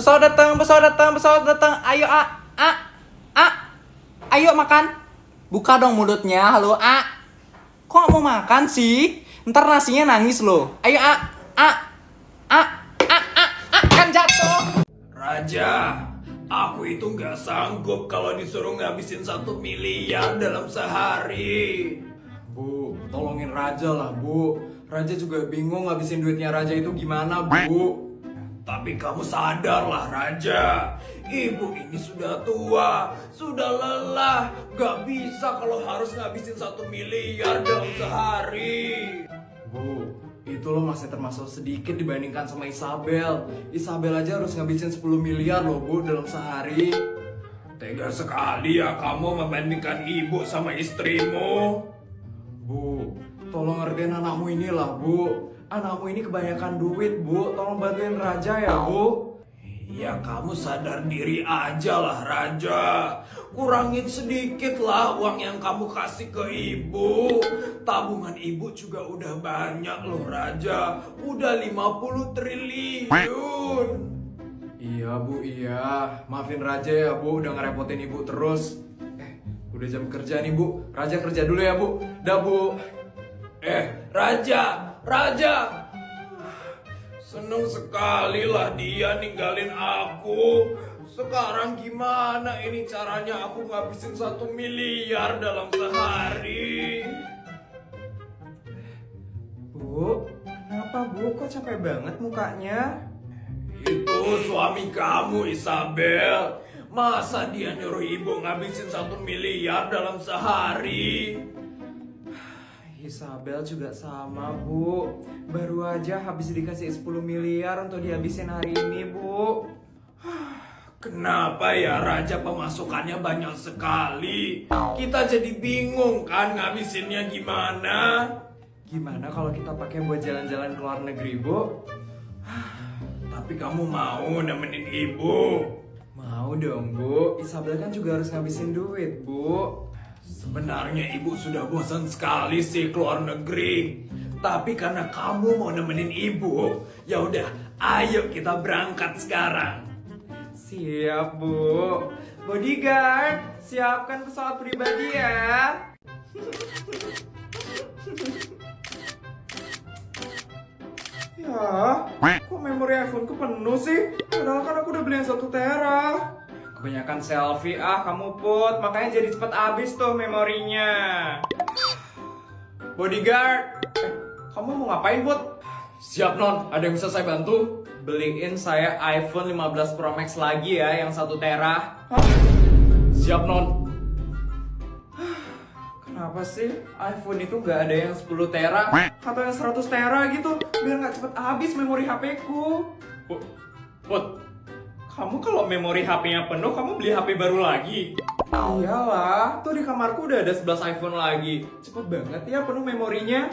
Pesawat datang, pesawat datang, pesawat datang. Ayo, A. Ayo makan. Buka dong mulutnya, halo, A. Kok gak mau makan sih? Ntar nasinya nangis loh. Ayo, A. Kan jatuh. Raja, aku itu nggak sanggup kalau disuruh ngabisin 1 miliar dalam sehari. Bu, tolongin Raja lah, Bu. Raja juga bingung ngabisin duitnya Raja itu gimana, Bu. Tapi kamu sadarlah, Raja. Ibu ini sudah tua, sudah lelah. Gak bisa kalau harus ngabisin 1 miliar dalam sehari. Bu, itu loh masih termasuk sedikit dibandingkan sama Isabel. Isabel aja harus ngabisin 10 miliar loh, Bu, dalam sehari. Tega sekali ya kamu membandingkan ibu sama istrimu. Bu, tolong ngertiin anakmu inilah, Bu. Anakmu ini kebanyakan duit, Bu. Tolong bantuin Raja ya, Bu. Ya kamu sadar diri aja lah, Raja. Kurangin sedikit lah uang yang kamu kasih ke ibu. Tabungan ibu juga udah banyak loh, Raja. Udah 50 triliun. Iya, Bu, iya. Maafin Raja ya, Bu. Udah ngerepotin Ibu terus. Udah jam kerja nih, Bu. Raja kerja dulu ya, Bu. Dah, Bu. Raja. Seneng sekali lah dia ninggalin aku. Sekarang gimana ini caranya aku ngabisin 1 miliar dalam sehari? Bu, kenapa, Bu? Kok capek banget mukanya? Itu suami kamu, Isabel. Masa dia nyuruh ibu ngabisin 1 miliar dalam sehari? Isabel juga sama, Bu. Baru aja habis dikasih 10 miliar untuk dihabisin hari ini, Bu. Kenapa ya Raja pemasukannya banyak sekali? Kita jadi bingung kan ngabisinnya gimana? Gimana kalau kita pakai buat jalan-jalan ke luar negeri, Bu? Tapi kamu mau nemenin ibu? Mau dong, Bu. Isabel kan juga harus ngabisin duit, Bu. Sebenarnya ibu sudah bosan sekali sih keluar negeri. Tapi karena kamu mau nemenin ibu, ya udah, ayo kita berangkat sekarang. Siap, Bu. Bodyguard, siapkan pesawat pribadi ya. Ya, kok memori iPhone-ku penuh sih? Padahal kan aku udah beli yang 1 tera. Kebanyakan selfie kamu, Put. Makanya jadi cepet habis tuh memorinya. Bodyguard, kamu mau ngapain, Put? Siap, Non. Ada yang bisa saya bantu? Beliin saya iPhone 15 Pro Max lagi ya, yang 1 tera. Hah? Siap, Non. Kenapa sih iPhone itu nggak ada yang 10 tera atau yang 100 tera gitu? Biar nggak cepet habis memori HP-ku. Put, kamu kalau memori HP-nya penuh, kamu beli HP baru lagi? Iyalah, tuh di kamarku udah ada 11 iPhone lagi. Cepet banget ya penuh memorinya.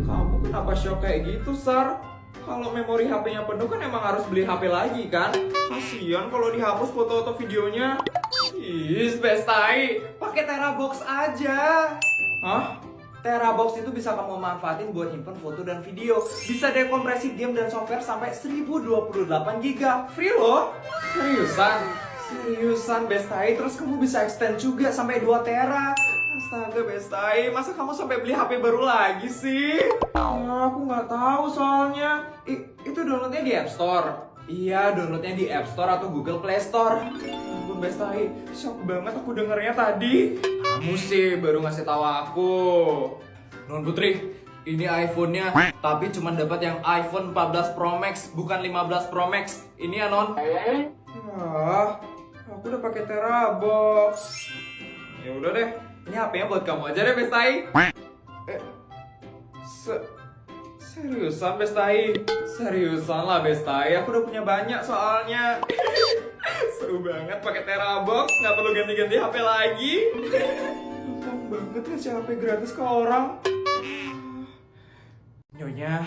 Kamu kenapa shock kayak gitu, Sar? Kalau memori HP-nya penuh kan emang harus beli HP lagi kan? Kasian kalau dihapus foto atau videonya. Is, bestai, pakai Terabox aja. Hah? Terabox itu bisa kamu manfaatin buat nyimpen foto dan video. Bisa dekompresi game dan software sampai 1028 GB. Free loh. Seriusan bestai. Terus kamu bisa extend juga sampai 2 tera. Astaga bestai, masa kamu sampai beli HP baru lagi sih? Ya, aku nggak tahu soalnya. Itu downloadnya di App Store. Iya, downloadnya di App Store atau Google Play Store. Ampun bestai, shock banget aku dengernya tadi. Kamu sih baru ngasih tahu aku. Non Putri, ini iPhone-nya, tapi cuma dapat yang iPhone 14 Pro Max, bukan 15 Pro Max. Ini ya, Non. Wah, aku udah pakai Terabox. Ya udah deh, ini HP-nya buat kamu aja deh, Bestai. Seriusan, Bestai? Seriusan lah, Bestai. Aku udah punya banyak soalnya. Seru banget pakai Terabox, nggak perlu ganti-ganti HP lagi. Gampang banget ngasih HP gratis ke orang. Nyonya,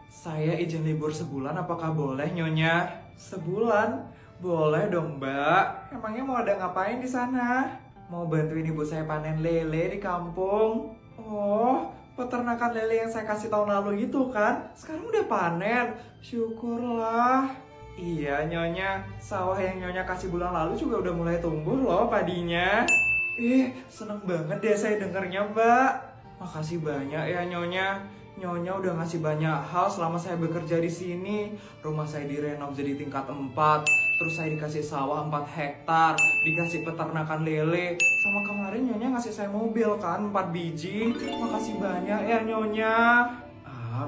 saya izin libur sebulan, apakah boleh, Nyonya? Sebulan? Boleh dong, Mbak. Emangnya mau ada ngapain di sana? Mau bantuin ibu saya panen lele di kampung. Oh, peternakan lele yang saya kasih tahun lalu itu kan? Sekarang udah panen. Syukurlah. Iya Nyonya, sawah yang Nyonya kasih bulan lalu juga udah mulai tumbuh loh padinya. Seneng banget deh saya dengernya Mbak. Makasih banyak ya Nyonya. Nyonya udah ngasih banyak hal selama saya bekerja di sini. Rumah saya direnov jadi tingkat 4. Terus saya dikasih sawah 4 hektar, dikasih peternakan lele. Sama kemarin Nyonya ngasih saya mobil kan 4 biji. Makasih banyak ya Nyonya.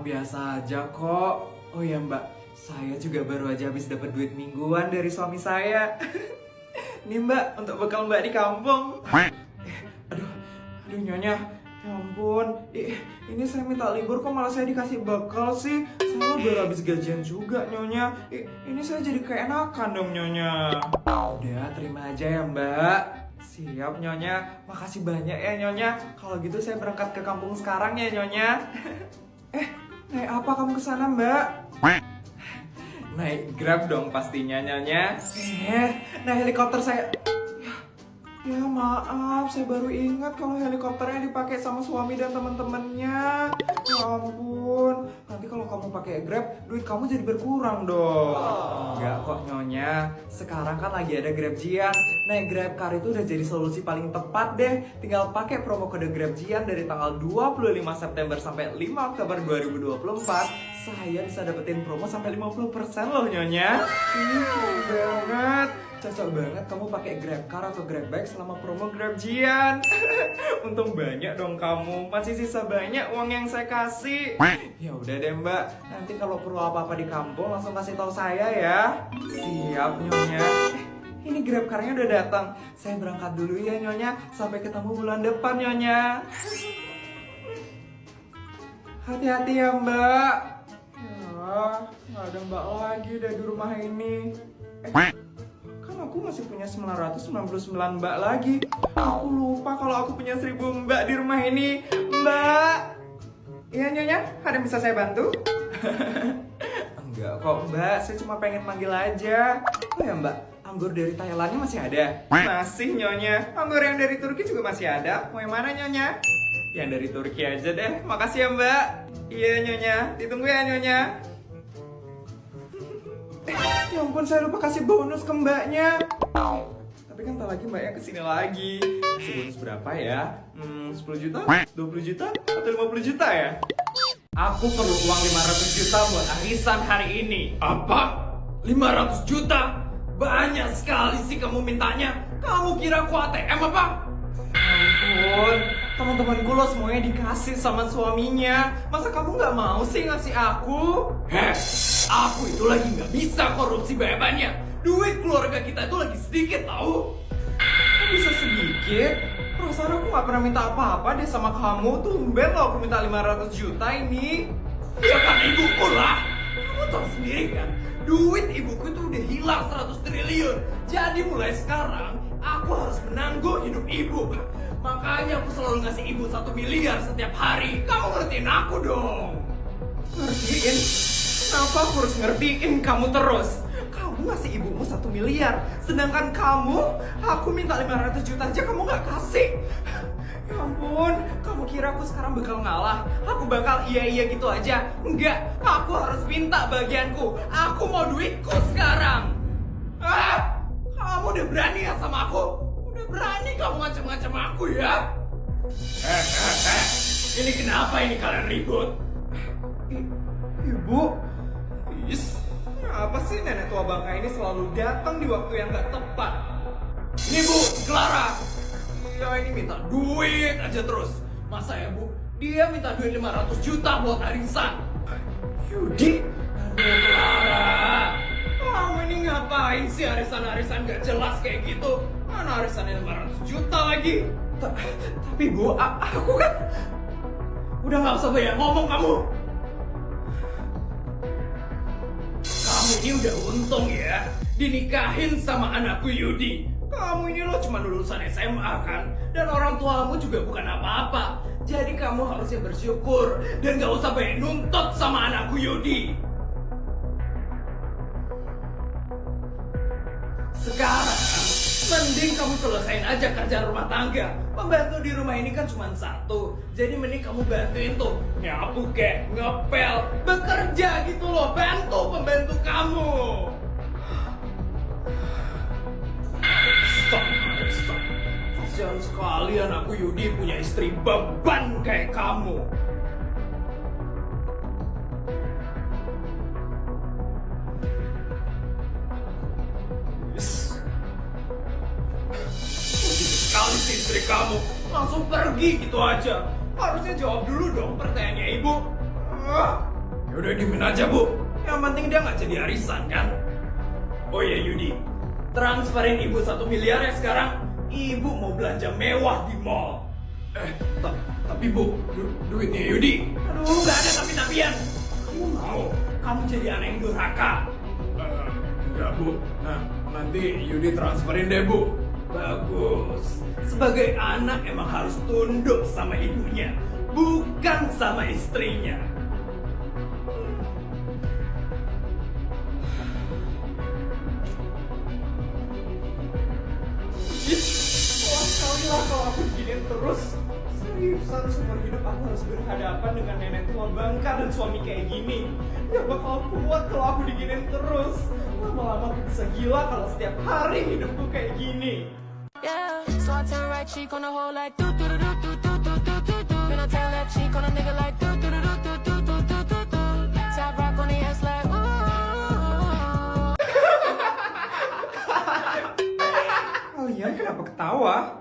Biasa aja kok. Oh ya Mbak, saya juga baru aja habis dapat duit mingguan dari suami saya. Nih Mbak, untuk bekal Mbak di kampung. Aduh Nyonya, ya ampun. Ini saya minta libur kok malah saya dikasih bekal sih. Saya baru habis gajian juga Nyonya. Ini saya jadi keenakan dong Nyonya. Udah, terima aja ya Mbak. Siap Nyonya, makasih banyak ya Nyonya. Kalau gitu saya berangkat ke kampung sekarang ya Nyonya. Naik apa kamu kesana Mbak? Naik Grab dong pastinya Nyonya. Nah helikopter saya. Ya maaf, saya baru ingat kalau helikopternya dipakai sama suami dan teman-temannya. Ya ampun, nanti kalau kamu pakai Grab, duit kamu jadi berkurang dong. Enggak kok Nyonya, sekarang kan lagi ada Grabjian. Naik Grab Car itu udah jadi solusi paling tepat deh. Tinggal pakai promo kode Grabjian dari tanggal 25 September sampai 5 Oktober 2024. Saya bisa dapetin promo sampai 50% loh Nyonya. Keren banget. Cocok banget kamu pakai GrabCar atau GrabBike selama promo Grabjian. Untung banyak dong kamu. Masih sisa banyak uang yang saya kasih. Ya udah deh Mbak. Nanti kalau perlu apa-apa di kampung langsung kasih tahu saya ya. Siap Nyonya. Ini GrabCar-nya udah datang. Saya berangkat dulu ya Nyonya. Sampai ketemu bulan depan Nyonya. Hati-hati ya Mbak. Ya, nggak ada Mbak lagi deh di rumah ini. Kan aku masih punya 999 Mbak lagi. Aku lupa kalau aku punya 1000 Mbak di rumah ini. Mbak. Iya Nyonya, ada yang bisa saya bantu? Enggak kok Mbak, saya cuma pengen manggil aja. Oh ya Mbak, anggur dari Thailandnya masih ada? Masih Nyonya. Anggur yang dari Turki juga masih ada. Mau yang mana Nyonya? Yang dari Turki aja deh. Makasih ya Mbak. Iya Nyonya, ditunggu ya Nyonya. Ya ampun, saya lupa kasih bonus ke Mbaknya. Tapi kan tak lagi Mbaknya kesini lagi. Kasih bonus berapa ya? 10 juta? 20 juta? Atau 50 juta ya? Aku perlu uang 500 juta buat arisan hari ini. Apa? 500 juta? Banyak sekali sih kamu mintanya. Kamu kira aku ATM apa? Ampun, teman-temanku lo semuanya dikasih sama suaminya. Masa kamu nggak mau sih ngasih aku? Aku itu lagi nggak bisa korupsi banyak-banyak. Duit keluarga kita itu lagi sedikit tahu. Kok bisa sedikit? Perasaan aku nggak pernah minta apa-apa deh sama kamu. Tumben lo aku minta 500 juta ini. Ya kan ibuku lah. Kamu tahu sendiri kan, duit ibuku itu udah hilang 100 triliun. Jadi mulai sekarang aku harus menanggung hidup ibu. Makanya aku selalu ngasih ibu 1 miliar setiap hari. Kamu ngertiin aku dong. Ngertiin? Kenapa aku harus ngertiin kamu terus? Kamu ngasih ibumu 1 miliar, sedangkan aku minta 500 juta aja kamu nggak kasih. Ya ampun, kamu kira aku sekarang bakal ngalah? Aku bakal iya gitu aja? Enggak, aku harus minta bagianku. Aku mau duitku sekarang. Kamu udah berani ya sama aku? Udah berani kamu ngancam-ngancam aku ya? Ini kenapa ini kalian ribut? Ibu? Apa sih nenek tua bangka ini selalu datang di waktu yang gak tepat? Ini Bu, Clara. Dia ini minta duit aja terus. Masa ya Bu? Dia minta duit 500 juta buat arisan. Yudi? Aduh Clara, kamu ini ngapain sih arisan-arisan gak jelas kayak gitu? Mana arisannya 500 juta lagi? Tapi Bu, aku kan... Udah gak usah banyak ngomong kamu. Kamu ini udah untung ya, dinikahin sama anakku Yudi. Kamu ini lo cuma lulusan SMA kan? Dan orang tuamu juga bukan apa-apa. Jadi kamu harusnya bersyukur dan gak usah banyak nuntut sama anakku Yudi. Sekarang, mending kamu selesain aja kerjaan rumah tangga. Pembantu di rumah ini kan cuma satu. Jadi mending kamu bantuin tuh nyapu kek, ngepel, bekerja gitu loh. Bantu pembantu kamu. Kasian sekali anakku Yudi punya istri beban kayak kamu. Begitu sekali sih istri kamu, langsung pergi gitu aja. Harusnya jawab dulu dong pertanyaannya ibu. Yaudah diemin aja bu, yang penting dia nggak jadi arisan kan. Oh iya Yudi, transferin ibu 1 miliar ya sekarang. Ibu mau belanja mewah di mall. Tapi bu, duitnya Yudi. Aduh, nggak ada tapi-tapian. Kamu mau? Kamu jadi anak yang durhaka. Enggak bu, nanti Yudi transferin deh bu. Bagus. Sebagai anak emang harus tunduk sama ibunya, bukan sama istrinya. Wah, sekali lah kalau aku beginian terus. Seriusan seumur hidup aku harus berhadapan dengan nenek tua bangka dan suami kayak gini. Gak bakal kuat kalau aku diginiin terus. Lama-lama aku bisa gila kalau setiap hari hidupku kayak gini. Yeah, so I turn right cheek on the hoe like do do do do do do do do do do. Then I turn left cheek on a nigga like do do do do do do do do do do. Top rock on the ass like ooh. Kalian kenapa ketawa?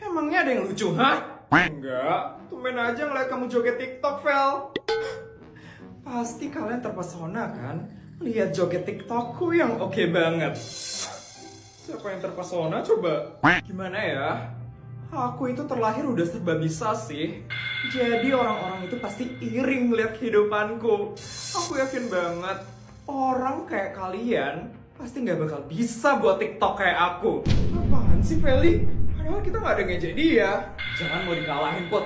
Emangnya ada yang lucu, ha? Enggak, tumben aja ngeliat kamu joget TikTok, Vel. Pasti kalian terpesona kan? Lihat joget TikTokku yang oke banget. Siapa yang terpesona coba? Gimana ya? Aku itu terlahir udah serba bisa sih. Jadi orang-orang itu pasti iri ngeliat kehidupanku. Aku yakin banget orang kayak kalian pasti nggak bakal bisa buat TikTok kayak aku. Apaan sih Feli? Padahal kita nggak ada ngejek dia. Jangan mau dikalahin Put.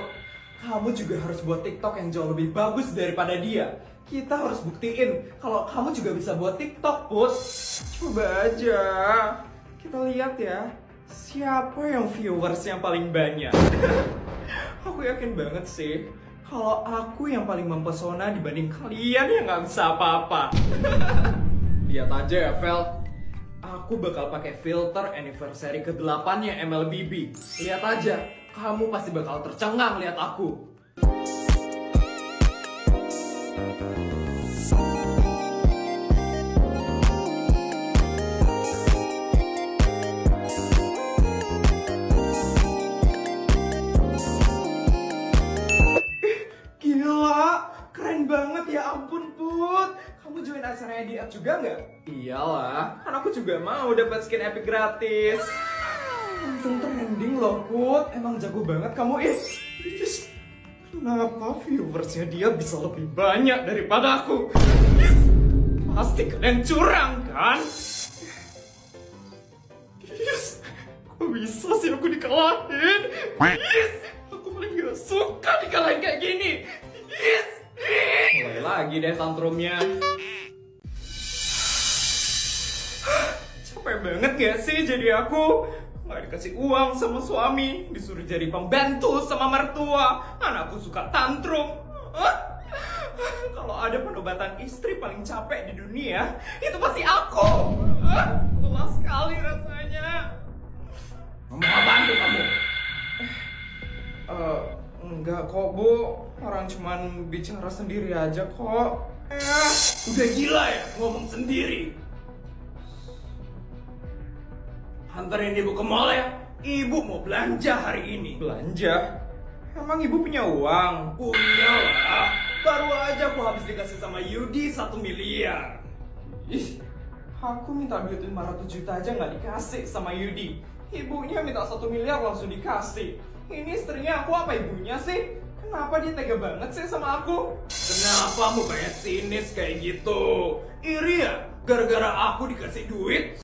Kamu juga harus buat TikTok yang jauh lebih bagus daripada dia. Kita harus buktiin kalau kamu juga bisa buat TikTok Put. Coba aja. Kita lihat ya, siapa yang viewers yang paling banyak. Aku yakin banget sih, kalau aku yang paling mempesona dibanding kalian yang nggak bisa apa-apa. Lihat aja ya, Vel. Aku bakal pakai filter anniversary ke-8-nya MLBB. Lihat aja, kamu pasti bakal tercengang lihat aku. Gila, keren banget ya ampun Put. Kamu join acaranya Diat juga nggak? Iyalah, kan aku juga mau dapat skin epic gratis. Langsung trending loh Put, emang jago banget kamu Kenapa viewersnya dia bisa lebih banyak daripada aku? Pasti kalian curang kan? Kok bisa sih aku dikalahin? Aku paling gak suka dikalahin kayak gini. Mulai lagi deh tantrumnya. Capek banget gak sih jadi aku? Gak dikasih uang sama suami, disuruh jadi pembantu sama mertua. Anakku suka tantrum. Kalau ada penobatan istri paling capek di dunia, itu pasti aku. Lelah sekali rasanya. Ngomong apaan tuh kamu? Enggak kok Bu, orang cuman bicara sendiri aja kok. Udah gila ya ngomong sendiri. Anterin ibu ke mall ya. Ibu mau belanja hari ini. Belanja? Emang ibu punya uang? Punya lah. Baru aja aku habis dikasih sama Yudi 1 miliar. Ih, aku minta duit 500 juta aja nggak dikasih sama Yudi. Ibunya minta 1 miliar langsung dikasih. Ini istrinya aku apa ibunya sih? Kenapa dia tega banget sih sama aku? Kenapa mukanya sinis kayak gitu? Iri ya? Gara-gara aku dikasih duit?